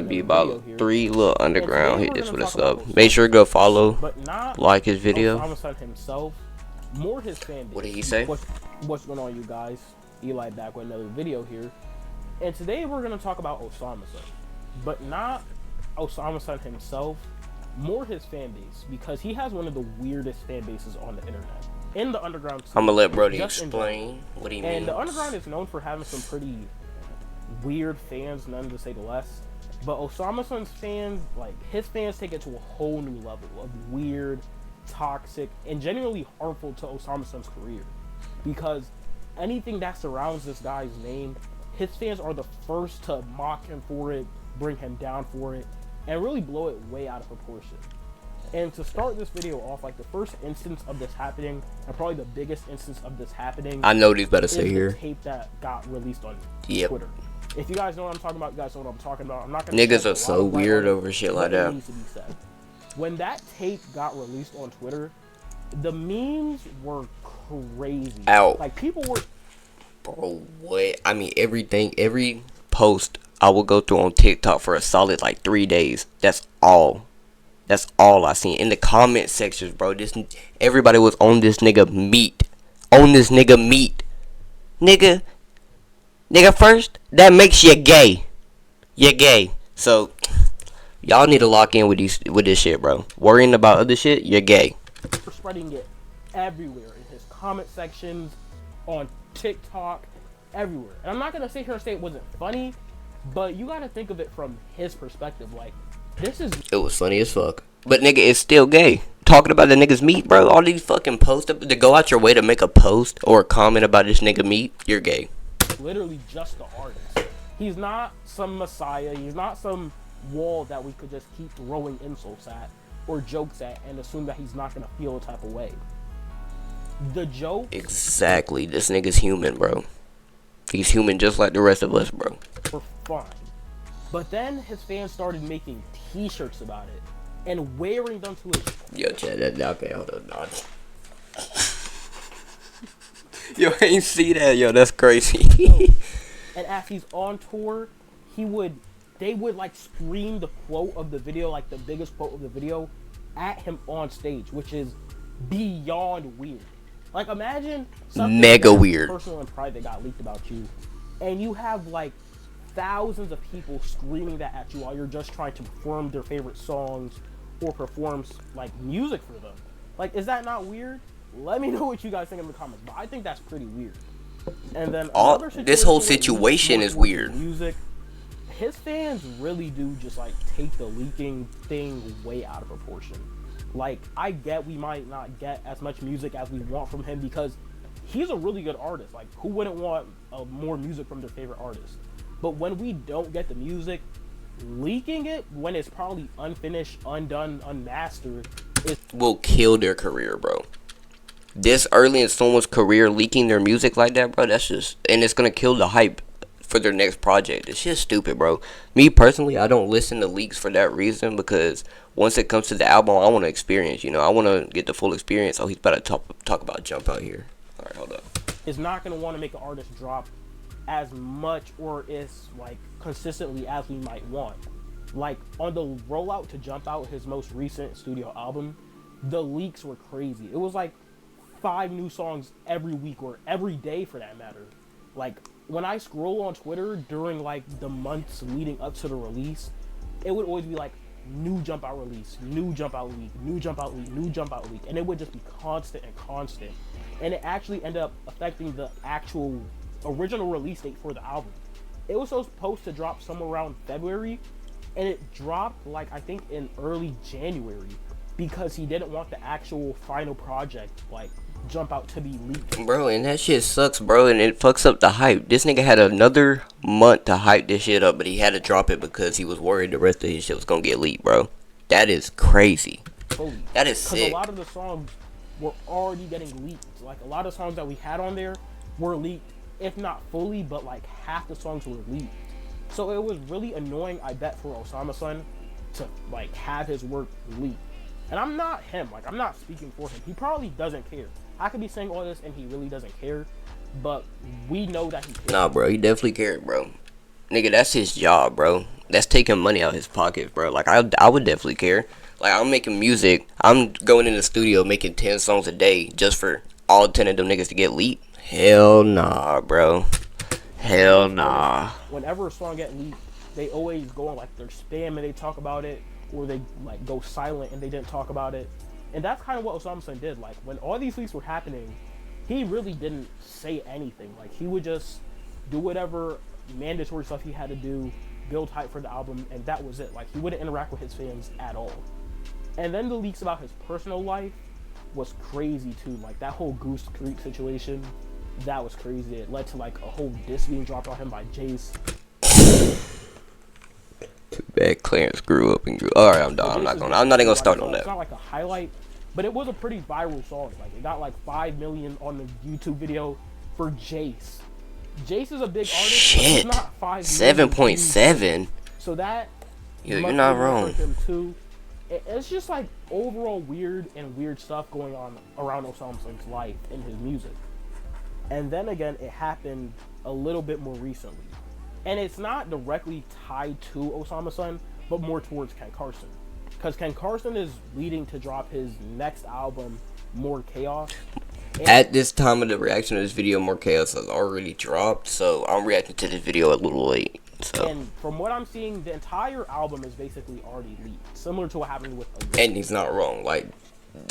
should be about 3 little underground. Hit this with a sub. Make sure to go follow, like his video. Himself, more his fan base. What did he say? What's going on, you guys? Eli back with another video here, and today we're gonna talk about Osama-san, but not Osama-san himself. More his fan base, because he has one of the weirdest fan bases on the internet. In the underground scene, I'm gonna let Brody explain what he means. And the underground is known for having some pretty weird fans, none to say the less. But Osama-san's fans, like, his fans take it to a whole new level of weird, toxic, and genuinely harmful to Osama-san's career. Because anything that surrounds this guy's name, his fans are the first to mock him for it, bring him down for it, and really blow it way out of proportion. And to start this video off, like, the first instance of this happening, and probably the biggest instance of this happening, I know these better say here. The tape that got released on Twitter. If you guys know what I'm talking about, you guys know what I'm talking about. I'm not gonna. Niggas are so weird over shit like that. Needs to be said. When that tape got released on Twitter, the memes were crazy. Out. Like, people were. Bro, what? I mean, every post I will go through on TikTok for a solid like 3 days. That's all. That's all I seen in the comment sections, bro. Everybody was on this nigga meat. On this nigga meat. Nigga, first, that makes you gay. You're gay. So, y'all need to lock in with this shit, bro. Worrying about other shit, you're gay. We're spreading it everywhere. In his comment sections, on TikTok, everywhere. And I'm not going to sit here and say it wasn't funny, but you got to think of it from his perspective. Like, it was funny as fuck. But nigga, it's still gay. Talking about the nigga's meat, bro. All these fucking posts, to go out your way to make a post or a comment about this nigga meat, you're gay. Literally just the artist. He's not some messiah. He's not some wall that we could just keep throwing insults at or jokes at and assume that he's not gonna feel a type of way. The joke. Exactly. This nigga's human, bro. He's human just like the rest of us, bro. For fun. But then his fans started making t-shirts about it and wearing them to his. Yo, Chad, okay, hold on. Yo, I ain't see that. Yo, that's crazy. And as he's on tour, they would like scream the quote of the video, like the biggest quote of the video, at him on stage, which is beyond weird. Like, imagine something mega weird, personal and private got leaked about you, and you have like thousands of people screaming that at you while you're just trying to perform their favorite songs or perform like music for them. Like, is that not weird? Let me know what you guys think in the comments, but I think that's pretty weird. And then this whole situation is weird. Music, his fans really do just like take the leaking thing way out of proportion. Like, I get we might not get as much music as we want from him because he's a really good artist. Like, who wouldn't want more music from their favorite artist? But when we don't get the music, leaking it when it's probably unfinished, undone, unmastered, will kill their career, bro. This early in someone's career, leaking their music like that, bro, that's just, and it's gonna kill the hype for their next project. It's just stupid, bro. Me personally, I don't listen to leaks for that reason, because once it comes to the album, I want to experience, I want to get the full experience. Oh, he's about to talk about Jump Out here. All right, hold up. It's not gonna want to make an artist drop as much or as like consistently as we might want. Like, on the rollout to Jump Out, his most recent studio album, the leaks were crazy. It was like 5 new songs every week, or every day for that matter. Like, when I scroll on Twitter during like the months leading up to the release, it would always be like new Jump Out release, new Jump Out leak, new Jump Out leak, new Jump Out leak, and it would just be constant, and it actually ended up affecting the actual original release date for the album. It was supposed to drop somewhere around February, and it dropped like, I think, in early January, because he didn't want the actual final project, like Jump Out, to be leaked. Bro, and that shit sucks, bro, and it fucks up the hype. This nigga had another month to hype this shit up, but he had to drop it because he was worried the rest of his shit was gonna get leaked, bro. That is crazy. Totally. That is sick. Because a lot of the songs were already getting leaked. Like, a lot of songs that we had on there were leaked, if not fully, but like half the songs were leaked. So it was really annoying, I bet, for Osama-san to like have his work leaked. And I'm not him, like, I'm not speaking for him. He probably doesn't care. I could be saying all this and he really doesn't care, but we know that he cares. Nah, bro, he definitely cared, bro. Nigga, that's his job, bro. That's taking money out of his pockets, bro. Like, I would definitely care. Like, I'm making music. I'm going in the studio making 10 songs a day just for all 10 of them niggas to get leaked. Hell nah, bro. And the Hell worst part is, nah. whenever a song get leaked, they always go on like their spam and they talk about it, or they like go silent and they didn't talk about it. And that's kind of what Osama Sun did. Like when all these leaks were happening, he really didn't say anything. Like he would just do whatever mandatory stuff he had to do, build hype for the album, and that was it. Like he wouldn't interact with his fans at all. And then the leaks about his personal life was crazy too. Like that whole Goose Creek situation, that was crazy. It led to like a whole diss being dropped on him by Jace. Too bad Clarence grew up and grew. Alright, I'm done. I'm not even gonna start on that. It's not like a highlight, but it was a pretty viral song. Like it got like 5 million on the YouTube video for Jace. Jace is a big artist. Shit. But not 5 7.7. So that You're not wrong. him too. It's just like overall weird stuff going on around Osama Sun's life and his music. And then again, it happened a little bit more recently. And it's not directly tied to Osama Sun, but more towards Ken Carson. Because Ken Carson is leading to drop his next album, More Chaos. At this time of the reaction to this video, More Chaos has already dropped, so I'm reacting to this video a little late. So. And from what I'm seeing, the entire album is basically already leaked, similar to what happened with And he's not wrong. Like,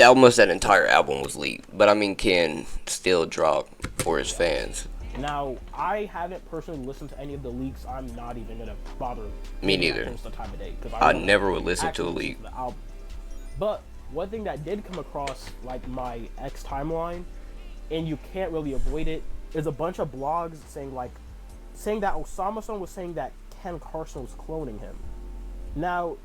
almost that entire album was leaked. But I mean, Ken still drop for his fans. Now, I haven't personally listened to any of the leaks. I'm not even gonna bother. Me neither. The time of day, I never would listen to a leak. But one thing that did come across like my X timeline, and you can't really avoid it, is a bunch of blogs saying that Osama Sun was saying that Ken Carson was cloning him. Now,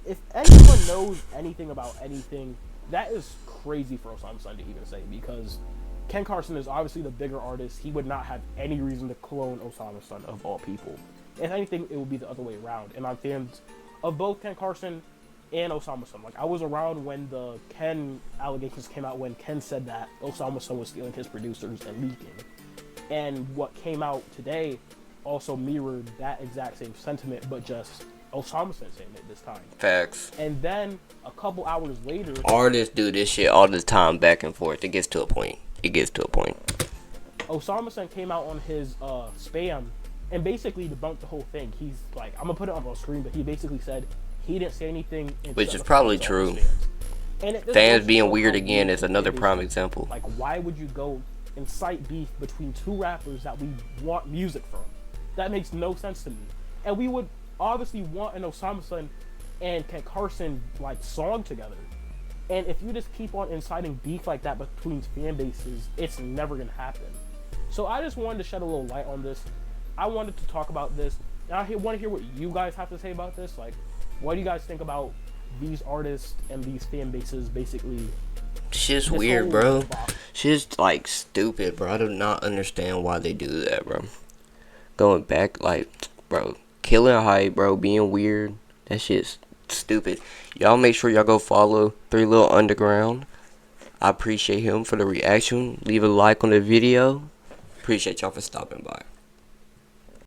if anyone knows anything about anything, that is crazy for Osama Sun to even say, because Ken Carson is obviously the bigger artist. He would not have any reason to clone Osama Sun, of all people. If anything, it would be the other way around. And I'm fans of both Ken Carson and Osama Sun. Like, I was around when the Ken allegations came out, when Ken said that Osama Sun was stealing his producers and leaking. And what came out today also mirrored that exact same sentiment, but just Osama Sun saying it this time. Facts. And then a couple hours later, artists do this shit all the time, back and forth. It gets to a point. Osama Sun came out on his spam and basically debunked the whole thing. He's like, I'm gonna put it on the screen, but he basically said he didn't say anything, which is probably true. And fans being weird again is another prime example. Like, why would you go incite beef between two rappers that we want music from? That makes no sense to me. And we would obviously want an Osama Sun and Ken Carson like song together. And if you just keep on inciting beef like that between fan bases, it's never gonna happen. So I just wanted to shed a little light on this. I wanted to talk about this. And I want to hear what you guys have to say about this. Like, what do you guys think about these artists and these fan bases basically? Shit's weird, bro. Shit's like stupid, bro. I do not understand why they do that, bro. Going back, like, bro, killing hype, bro, being weird. That shit's stupid. Y'all make sure y'all go follow 3 Little Underground. I appreciate him for the reaction. Leave a like on the video. Appreciate y'all for stopping by.